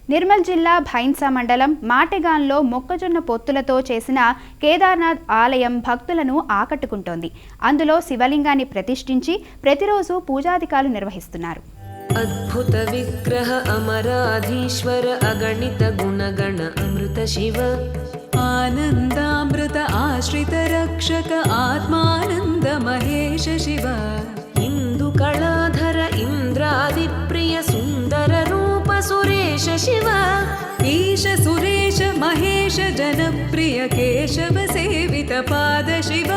నిర్మల్ జిల్లా భైన్సా మండలం మాటెగాన్లో మొక్కజొన్న పొత్తులతో చేసిన కేదార్నాథ్ ఆలయం భక్తులను ఆకట్టుకుంటోంది. అందులో శివలింగాన్ని ప్రతిష్ఠించి ప్రతిరోజు పూజాధికాలు నిర్వహిస్తున్నారు. అద్భుత విగ్రహ అమరాధీశ్వర అగణిత గుణగణ అమృత శివ ఆనందామృత ఆశ్రిత రక్షక ఆత్మానంద మహేశ శివ ఇందు కళాధర ఇంద్రాది ప్రియ సుందర రూప సురేశ శివ ఈశ సురేశ మహేశ జనప్రియ కేశవ సేవిత పాద శివ